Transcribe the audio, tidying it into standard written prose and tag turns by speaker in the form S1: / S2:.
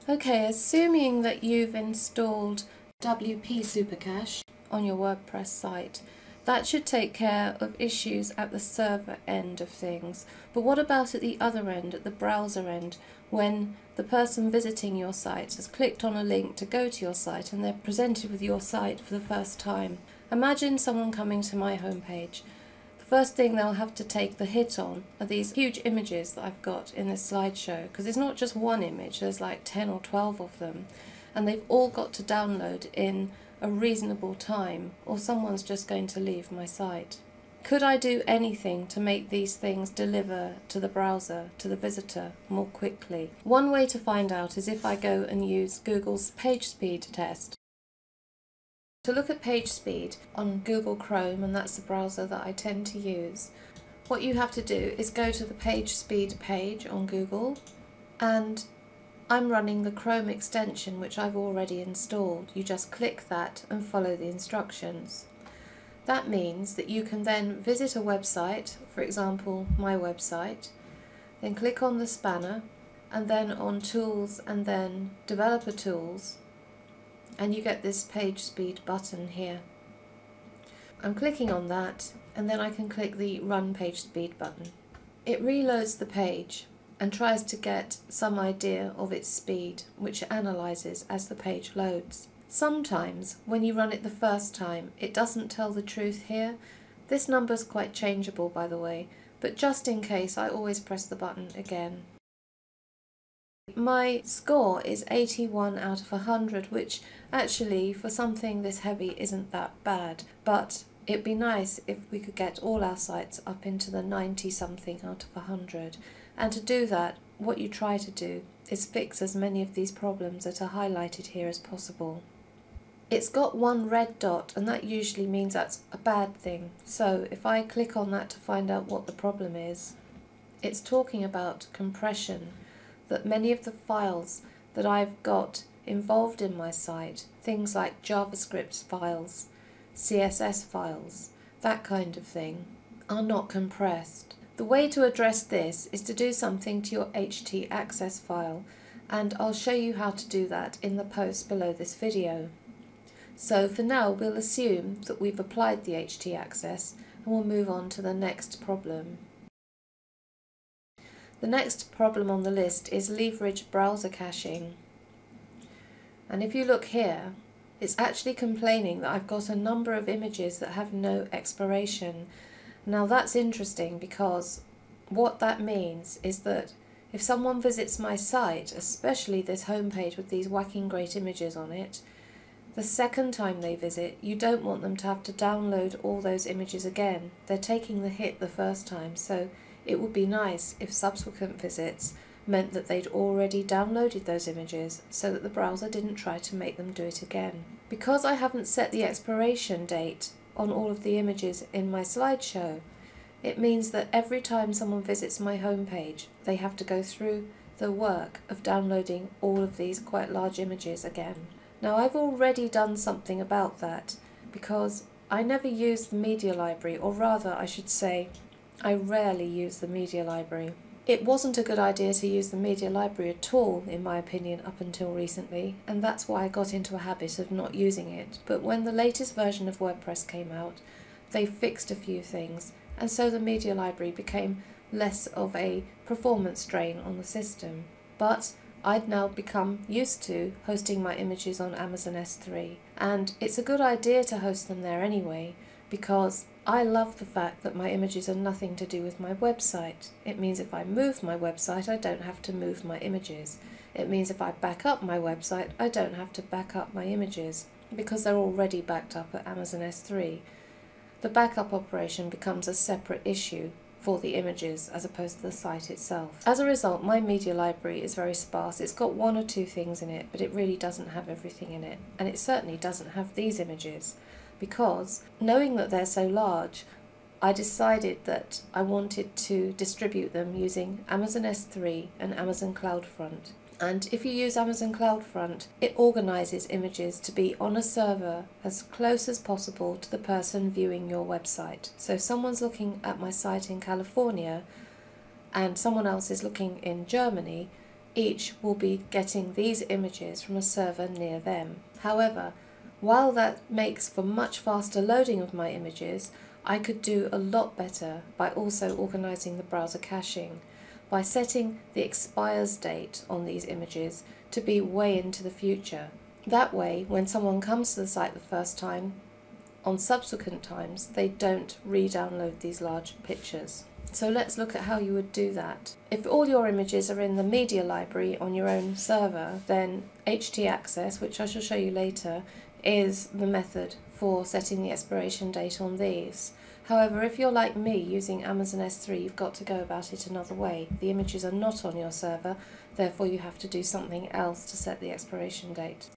S1: Okay, assuming that you've installed WP Supercache on your WordPress site, that should take care of issues at the server end of things. But what about at the other end, at the browser end, when the person visiting your site has clicked on a link to go to your site and they're presented with your site for the first time? Imagine someone coming to my homepage. The first thing they'll have to take the hit on are these huge images that I've got in this slideshow, because it's not just one image, there's like 10 or 12 of them, and they've all got to download in a reasonable time, or someone's just going to leave my site. Could I do anything to make these things deliver to the browser, to the visitor, more quickly? One way to find out is if I go and use Google's PageSpeed test. To look at page speed on Google Chrome, and that's the browser that I tend to use, what you have to do is go to the page speed page on Google, and I'm running the Chrome extension which I've already installed. You just click that and follow the instructions. That means that you can then visit a website, for example my website, then click on the spanner and then on Tools and then Developer Tools, and you get this page speed button here. I'm clicking on that, and then I can click the Run Page Speed button. It reloads the page and tries to get some idea of its speed, which it analyses as the page loads. Sometimes, when you run it the first time, it doesn't tell the truth here. This number's quite changeable, by the way, but just in case, I always press the button again. My score is 81 out of 100, which actually for something this heavy isn't that bad, but it'd be nice if we could get all our sites up into the 90 something out of 100. And to do that, what you try to do is fix as many of these problems that are highlighted here as possible. It's got one red dot, and that usually means that's a bad thing. So if I click on that to find out what the problem is, it's talking about compression. That many of the files that I've got involved in my site, things like JavaScript files, CSS files, that kind of thing, are not compressed. The way to address this is to do something to your htaccess file, and I'll show you how to do that in the post below this video. So for now we'll assume that we've applied the htaccess and we'll move on to the next problem. The next problem on the list is leverage browser caching. And if you look here, it's actually complaining that I've got a number of images that have no expiration. Now that's interesting, because what that means is that if someone visits my site, especially this homepage with these whacking great images on it, the second time they visit, you don't want them to have to download all those images again. They're taking the hit the first time, so it would be nice if subsequent visits meant that they'd already downloaded those images so that the browser didn't try to make them do it again. Because I haven't set the expiration date on all of the images in my slideshow, it means that every time someone visits my homepage, they have to go through the work of downloading all of these quite large images again. Now I've already done something about that, because I never use the media library, or rather I should say I rarely use the media library. It wasn't a good idea to use the media library at all, in my opinion, up until recently, and that's why I got into a habit of not using it. But when the latest version of WordPress came out, they fixed a few things, and so the media library became less of a performance drain on the system. But I'd now become used to hosting my images on Amazon S3, and it's a good idea to host them there anyway, because I love the fact that my images are nothing to do with my website. It means if I move my website, I don't have to move my images. It means if I back up my website, I don't have to back up my images, because they're already backed up at Amazon S3. The backup operation becomes a separate issue for the images as opposed to the site itself. As a result, my media library is very sparse. It's got one or two things in it, but it really doesn't have everything in it. And it certainly doesn't have these images, because knowing that they're so large, I decided that I wanted to distribute them using Amazon S3 and Amazon CloudFront. And if you use Amazon CloudFront, it organises images to be on a server as close as possible to the person viewing your website. So if someone's looking at my site in California and someone else is looking in Germany, each will be getting these images from a server near them. However, while that makes for much faster loading of my images, I could do a lot better by also organising the browser caching, by setting the expires date on these images to be way into the future. That way, when someone comes to the site the first time, on subsequent times, they don't re-download these large pictures. So let's look at how you would do that. If all your images are in the media library on your own server, then htaccess, which I shall show you later, is the method for setting the expiration date on these. However, if you're like me using Amazon S3, you've got to go about it another way. The images are not on your server, therefore you have to do something else to set the expiration date.